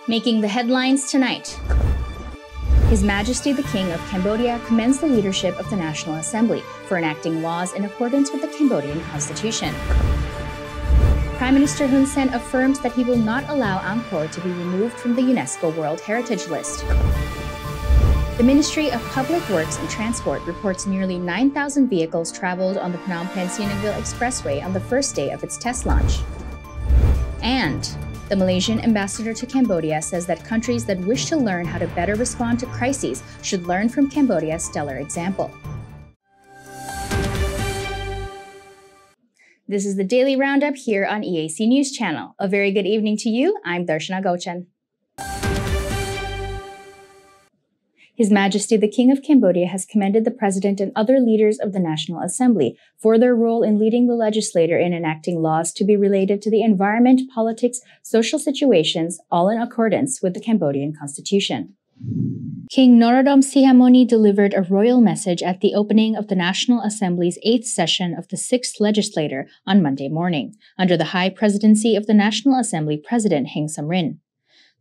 Making the headlines tonight. His Majesty the King of Cambodia commends the leadership of the National Assembly for enacting laws in accordance with the Cambodian Constitution. Prime Minister Hun Sen affirms that he will not allow Angkor to be removed from the UNESCO World Heritage List. The Ministry of Public Works and Transport reports nearly 9,000 vehicles traveled on the Phnom Penh-Sihanoukville Expressway on the first day of its test launch. And the Malaysian ambassador to Cambodia says that countries that wish to learn how to better respond to crises should learn from Cambodia's stellar example. This is the Daily Roundup here on EAC News Channel. A very good evening to you. I'm Darshana Gochan. His Majesty the King of Cambodia has commended the President and other leaders of the National Assembly for their role in leading the legislature in enacting laws to be related to the environment, politics, social situations, all in accordance with the Cambodian Constitution. King Norodom Sihamoni delivered a royal message at the opening of the National Assembly's 8th session of the 6th legislature on Monday morning, under the high presidency of the National Assembly President Heng Samrin.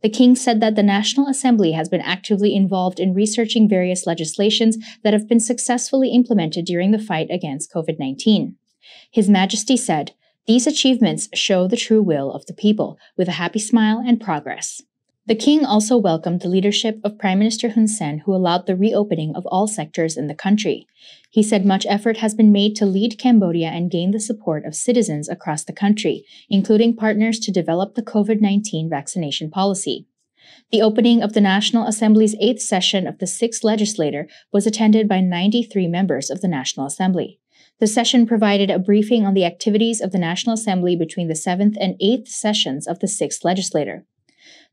The king said that the National Assembly has been actively involved in researching various legislations that have been successfully implemented during the fight against COVID-19. His Majesty said, "These achievements show the true will of the people, with a happy smile and progress." The king also welcomed the leadership of Prime Minister Hun Sen, who allowed the reopening of all sectors in the country. He said much effort has been made to lead Cambodia and gain the support of citizens across the country, including partners to develop the COVID-19 vaccination policy. The opening of the National Assembly's 8th session of the 6th legislature was attended by 93 members of the National Assembly. The session provided a briefing on the activities of the National Assembly between the 7th and 8th sessions of the 6th legislature.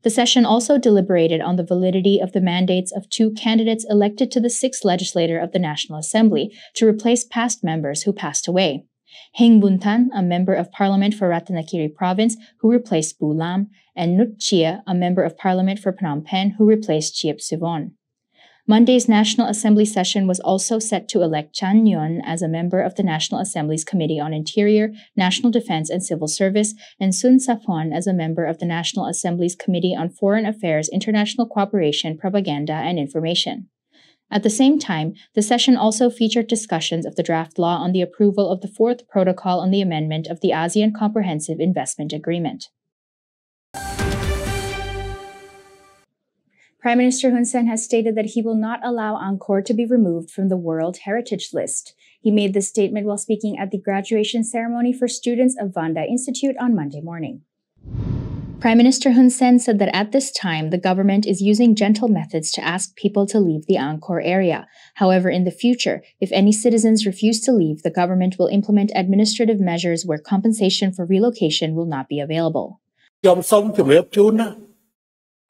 The session also deliberated on the validity of the mandates of 2 candidates elected to the 6th legislature of the National Assembly to replace past members who passed away. Heng Buntan, a member of parliament for Ratanakiri province, who replaced Bu Lam, and Nut Chia, a member of parliament for Phnom Penh, who replaced Chiep Sivon. Monday's National Assembly session was also set to elect Chan Nguyen as a member of the National Assembly's Committee on Interior, National Defense and Civil Service, and Sun Saphon as a member of the National Assembly's Committee on Foreign Affairs, International Cooperation, Propaganda, and Information. At the same time, the session also featured discussions of the draft law on the approval of the 4th Protocol on the amendment of the ASEAN Comprehensive Investment Agreement. Prime Minister Hun Sen has stated that he will not allow Angkor to be removed from the World Heritage List. He made this statement while speaking at the graduation ceremony for students of Vanda Institute on Monday morning. Prime Minister Hun Sen said that at this time, the government is using gentle methods to ask people to leave the Angkor area. However, in the future, if any citizens refuse to leave, the government will implement administrative measures where compensation for relocation will not be available.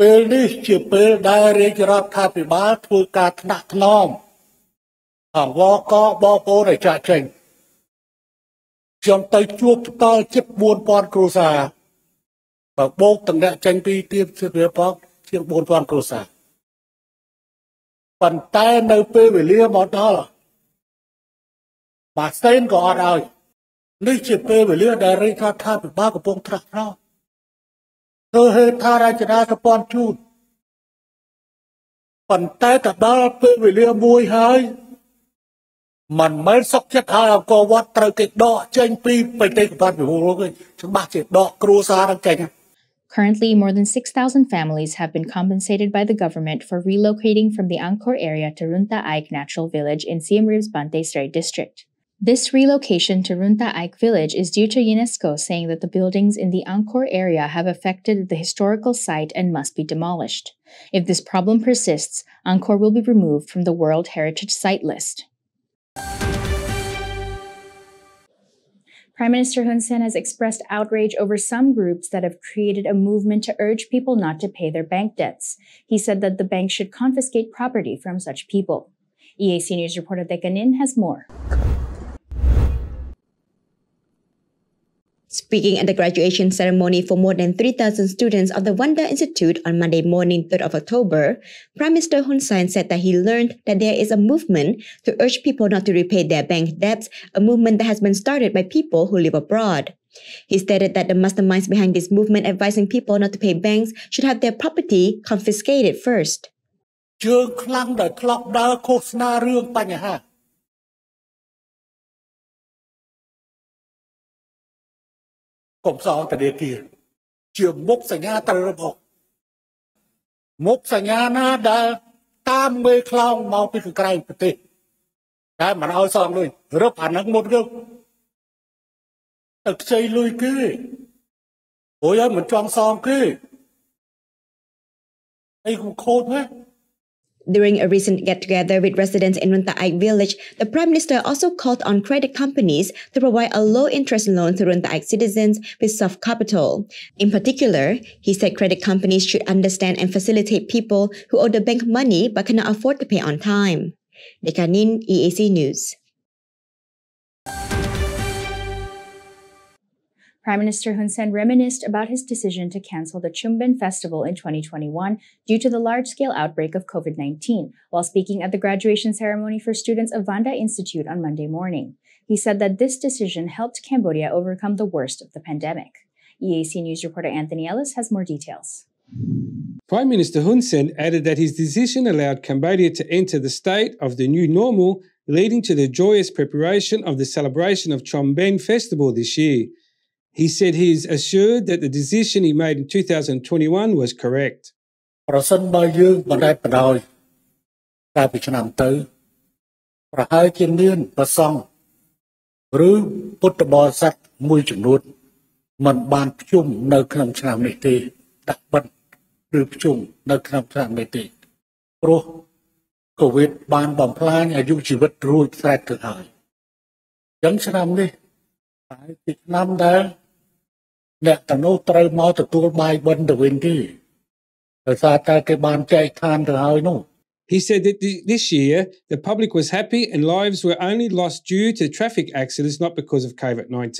ពេលនេះជាពេលដែលរាជរដ្ឋាភិបាលធ្វើការថ្នាក់ថ្នមអង្វរកបងប្អូនឲ្យចាក់ចេញខ្ញុំទៅជួបផ្ទាល់ជិត 4,000 គ្រួសារបើបូកទាំងអ្នកចេញពីទីសិទ្ធិផងជាង 4,000 គ្រួសារប៉ុន្តែនៅពេលវេលាមកដល់បាសេនក៏អត់ឲ្យនេះជាពេលវេលាដែលរាជរដ្ឋាភិបាលកំពុងត្រាស់ត្រង់ ធ្វើហេដ្ឋារចនាសម្ព័ន្ធជូនប៉ុន្តែទៅដល់ពេលវេលាមួយហើយមិនមែនសុខចិត្តឲ្យអង្គរវត្តត្រូវគេដកចេញពីបេតិកភណ្ឌពិភពលោកទេច្បាស់ជាដកគ្រួសារហ្នឹងចេញ Currently, more than 6,000 families have been compensated by the government for relocating from the Angkor area to Runta Aik Natural Village in Siem Reap's Bante Strait district. This relocation to Runta Aik village is due to UNESCO saying that the buildings in the Angkor area have affected the historical site and must be demolished. If this problem persists, Angkor will be removed from the World Heritage Site list. Prime Minister Hun Sen has expressed outrage over some groups that have created a movement to urge people not to pay their bank debts. He said that the bank should confiscate property from such people. EAC News reporter Dekanin has more. Speaking at the graduation ceremony for more than 3,000 students of the Vanda Institute on Monday morning, 3rd of October, Prime Minister Hun Sen said that he learned that there is a movement to urge people not to repay their bank debts, a movement that has been started by people who live abroad. He stated that the masterminds behind this movement advising people not to pay banks should have their property confiscated first. Cũng sao tại địa kia trường mốc sanh nhà tờ bộ mốc sanh nhà na đã tam mê khlang mau bị cái cái cái mà ao xong rồi rớp hẳn nó một cái thực xây lui kia ôi ơi mình choang xong kia đây cũng khôn hết. During a recent get-together with residents in Runtaik village, the Prime Minister also called on credit companies to provide a low-interest loan to Runtaik citizens with soft capital. In particular, he said credit companies should understand and facilitate people who owe the bank money but cannot afford to pay on time. Dekanin, EAC News. Prime Minister Hun Sen reminisced about his decision to cancel the Chumben Festival in 2021 due to the large-scale outbreak of COVID-19, while speaking at the graduation ceremony for students of Vanda Institute on Monday morning. He said that this decision helped Cambodia overcome the worst of the pandemic. EAC News reporter Anthony Ellis has more details. Prime Minister Hun Sen added that his decision allowed Cambodia to enter the state of the new normal, leading to the joyous preparation of the celebration of Chumben Festival this year. He said he is assured that the decision he made in 2021 was correct. COVID បានបំផ្លាញអាយុជីវិតរួចស្រេចទៅហើយអញ្ចឹងឆ្នាំនេះហើយពីឆ្នាំដែលអ្នកទាំងនោះត្រូវមកទទួលបាយបិណ្ឌទៅវិញទេដោយសារតែគេបានចែកឋានទៅហើយនោះ He said that this year the public was happy and lives were only lost due to traffic accidents, not because of COVID-19.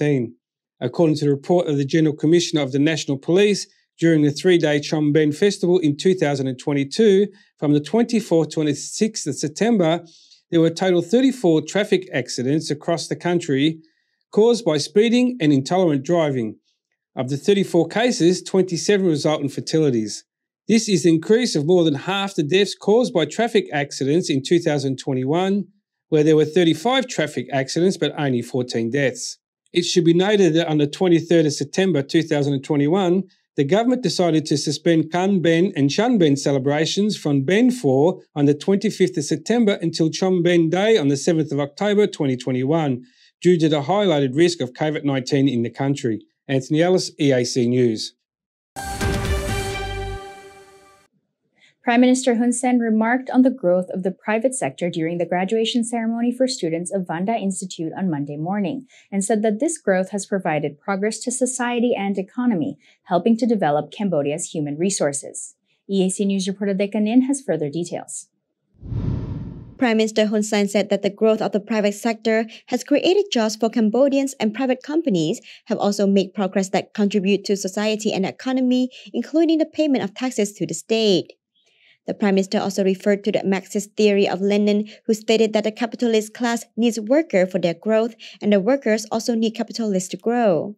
According to the report of the General Commissioner of the National Police, during the 3-day Chumben Festival in 2022, from the 24th to 26th of September, there were a total 34 traffic accidents across the country caused by speeding and intolerant driving. Of the 34 cases, 27 result in fatalities. This is an increase of more than half the deaths caused by traffic accidents in 2021, where there were 35 traffic accidents but only 14 deaths. It should be noted that on the 23rd of September 2021, the government decided to suspend Kanben and Chunben celebrations from Ben 4 on the 25th of September until Chumben Day on the 7th of October 2021, due to the highlighted risk of COVID-19 in the country. Anthony Ellis, EAC News. Prime Minister Hun Sen remarked on the growth of the private sector during the graduation ceremony for students of Vanda Institute on Monday morning, and said that this growth has provided progress to society and economy, helping to develop Cambodia's human resources. EAC News reporter Dekanin has further details. Prime Minister Hun Sen said that the growth of the private sector has created jobs for Cambodians, and private companies have also made progress that contribute to society and economy, including the payment of taxes to the state. The Prime Minister also referred to the Marxist theory of Lenin, who stated that the capitalist class needs workers for their growth, and the workers also need capitalists to grow.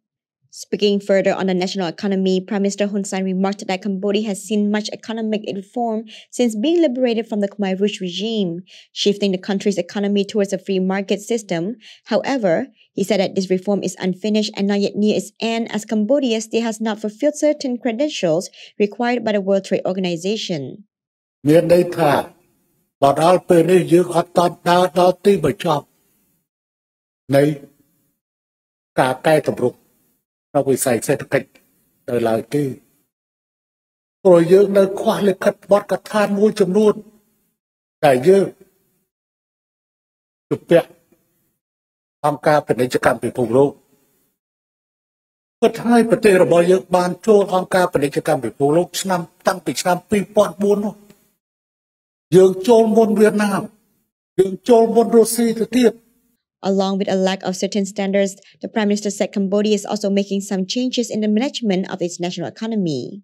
Speaking further on the national economy, Prime Minister Hun Sen remarked that Cambodia has seen much economic reform since being liberated from the Khmer Rouge regime, shifting the country's economy towards a free market system. However, he said that this reform is unfinished and not yet near its end, as Cambodia still has not fulfilled certain credentials required by the World Trade Organization. មានន័យថាបើដល់ពេលនេះយើងអត់តបដើរដល់ទីបញ្ចប់នៃការកែតម្រង់នៅវិស័យសេដ្ឋកិច្ចទៅឡើយទេព្រោះយើងនៅខ្វះលិខិតបទកថាមួយចំនួនដែលយើងជំពាក់អង្គការពាណិជ្ជកម្មពិភពលោកពិតហើយប្រទេសរបស់យើងបានចូលអង្គការពាណិជ្ជកម្មពិភពលោកតាំងពីឆ្នាំ2004នោះយើងចូលមុនវៀតណាមយើងចូលមុនរុស្ស៊ីទៅទៀត Along with a lack of certain standards, the Prime Minister said Cambodia is also making some changes in the management of its national economy.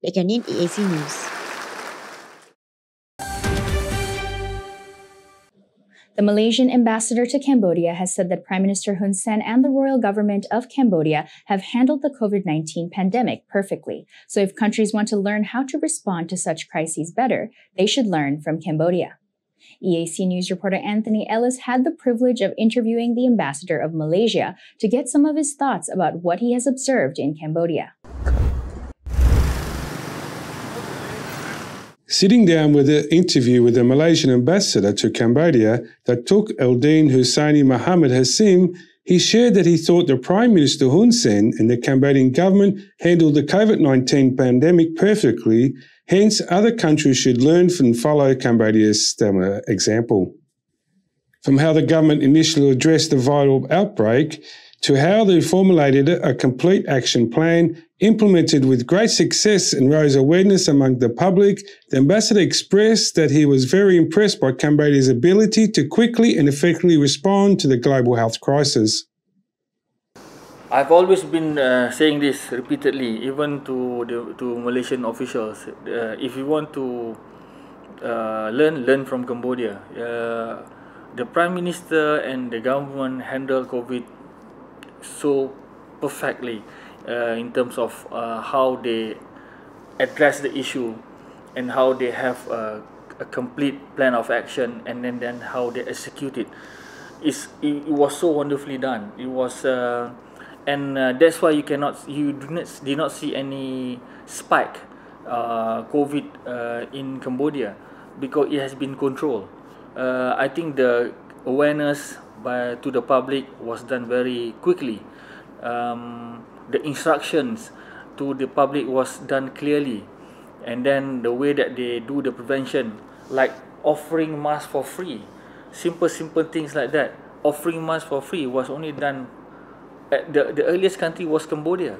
Beganin EAC News. The Malaysian ambassador to Cambodia has said that Prime Minister Hun Sen and the royal government of Cambodia have handled the COVID-19 pandemic perfectly. So if countries want to learn how to respond to such crises better, they should learn from Cambodia. EAC News reporter Anthony Ellis had the privilege of interviewing the ambassador of Malaysia to get some of his thoughts about what he has observed in Cambodia. Sitting down with an interview with the Malaysian ambassador to Cambodia, Datuk Eldin Hussaini Muhammad Hassim, he shared that he thought the Prime Minister Hun Sen and the Cambodian government handled the COVID-19 pandemic perfectly, hence other countries should learn and follow Cambodia's stellar example. From how the government initially addressed the viral outbreak to how they formulated a complete action plan, implemented with great success and rose awareness among the public, the ambassador expressed that he was very impressed by Cambodia's ability to quickly and effectively respond to the global health crisis. I've always been saying this repeatedly, even to Malaysian officials. If you want to learn from Cambodia. The Prime Minister and the government handle COVID so perfectly in terms of how they address the issue and how they have a complete plan of action, and then how they execute it. It was so wonderfully done. It was and that's why you did not see any spike COVID in Cambodia, because it has been controlled. I think the awareness to the public was done very quickly. The instructions to the public was done clearly, and then the way that they do the prevention, like offering masks for free, simple things like that. Offering masks for free was only done at the earliest country was Cambodia,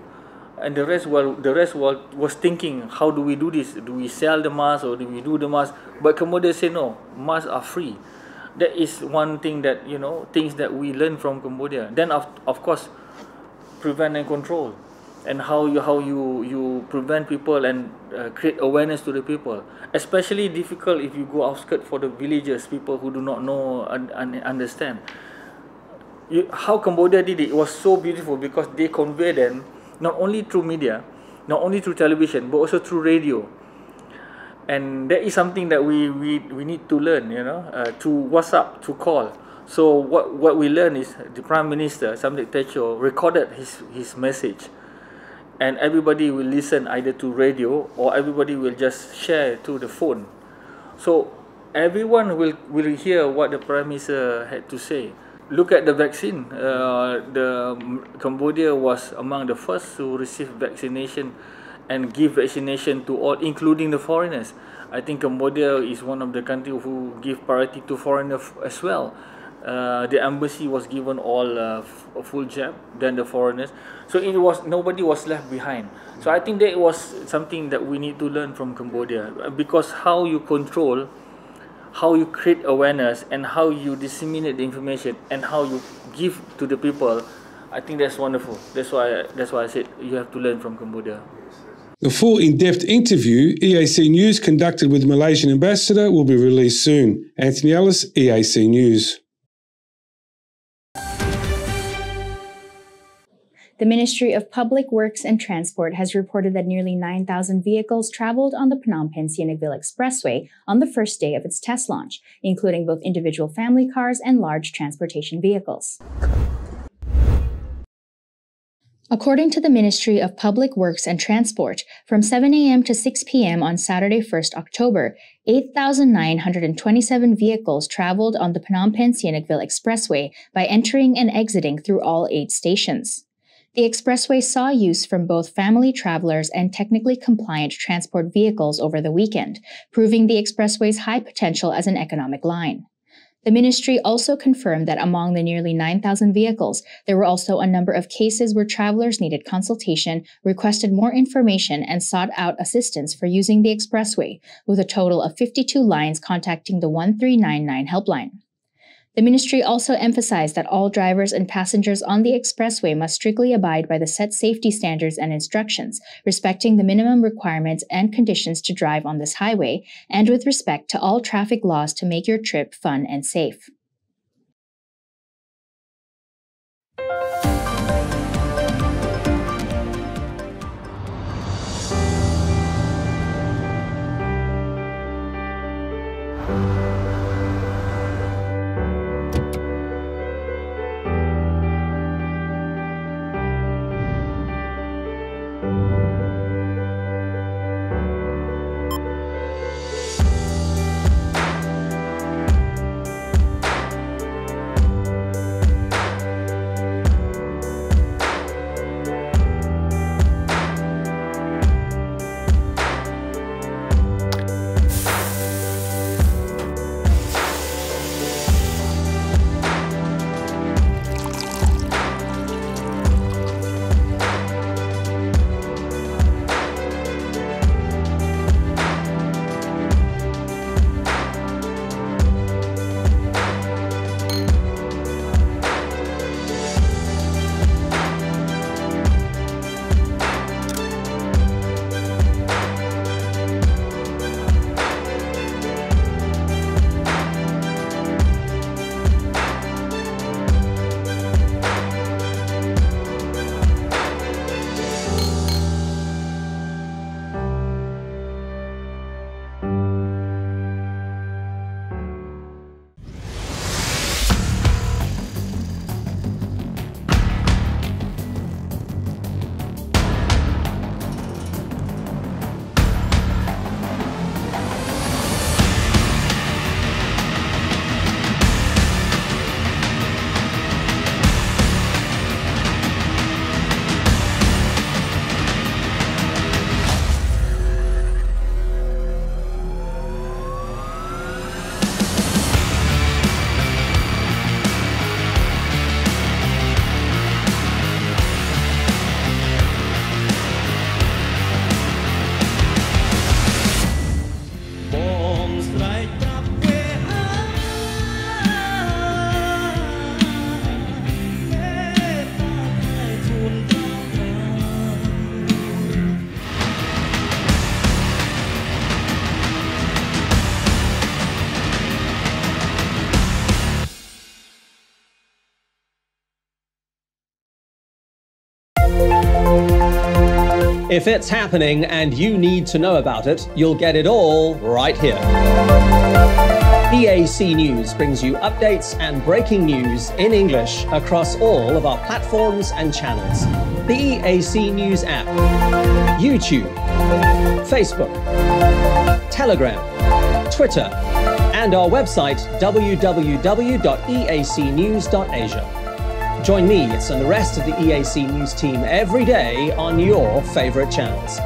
and the rest was thinking, how do we do this? Do we sell the masks or do we do the masks? But Cambodia said no, masks are free. That is one thing that, things that we learn from Cambodia. Then of course, prevent and control, and how you prevent people and create awareness to the people. Especially difficult if you go outskirts for the villagers, people who do not know and understand. How Cambodia did it was so beautiful, because they convey them not only through media, not only through television, but also through radio. And that is something that we need to learn, through WhatsApp, through call. So what we learn is the Prime Minister, Samdech Techo, recorded his message, and everybody will listen either to radio or everybody will just share through the phone. So everyone will hear what the Prime Minister had to say. Look at the vaccine. Cambodia was among the first to receive vaccination and give vaccination to all, including the foreigners. I think Cambodia is one of the countries who give priority to foreigners as well. The embassy was given all a full jab, then the foreigners. So nobody was left behind. So I think that was something that we need to learn from Cambodia, because how you control, how you create awareness, and how you disseminate the information, and how you give to the people, I think that's wonderful. That's why I said you have to learn from Cambodia. The full in-depth interview EAC News conducted with the Malaysian ambassador will be released soon. Anthony Ellis, EAC News. The Ministry of Public Works and Transport has reported that nearly 9,000 vehicles traveled on the Phnom Penh-Sihanoukville Expressway on the first day of its test launch, including both individual family cars and large transportation vehicles. According to the Ministry of Public Works and Transport, from 7 a.m. to 6 p.m. on Saturday, 1st October, 8,927 vehicles traveled on the Phnom Penh-Sihanoukville Expressway by entering and exiting through all 8 stations. The expressway saw use from both family travelers and technically compliant transport vehicles over the weekend, proving the expressway's high potential as an economic line. The ministry also confirmed that among the nearly 9,000 vehicles, there were also a number of cases where travelers needed consultation, requested more information, and sought out assistance for using the expressway, with a total of 52 lines contacting the 1399 helpline. The ministry also emphasized that all drivers and passengers on the expressway must strictly abide by the set safety standards and instructions, respecting the minimum requirements and conditions to drive on this highway, and with respect to all traffic laws to make your trip fun and safe. If it's happening and you need to know about it, you'll get it all right here. EAC News brings you updates and breaking news in English across all of our platforms and channels. The EAC News app, YouTube, Facebook, Telegram, Twitter, and our website www.eacnews.asia. Join me and the rest of the EAC News team every day on your favorite channels.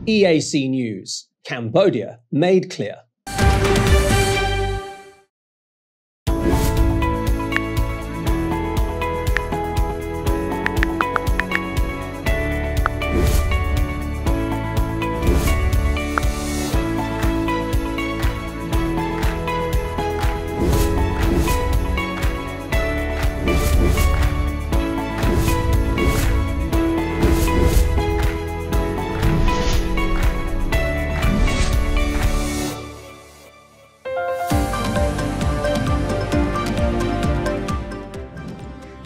EAC News, Cambodia made clear.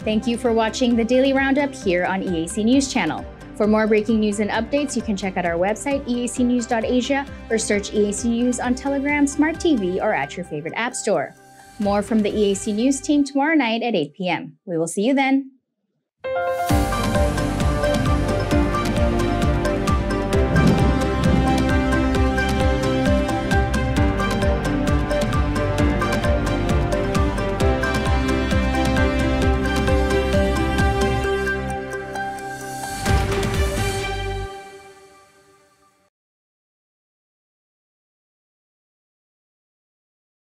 Thank you for watching the Daily Roundup here on EAC News Channel. For more breaking news and updates, you can check out our website, eacnews.asia, or search EAC News on Telegram, Smart TV, or at your favorite app store. More from the EAC News team tomorrow night at 8 p.m. We will see you then.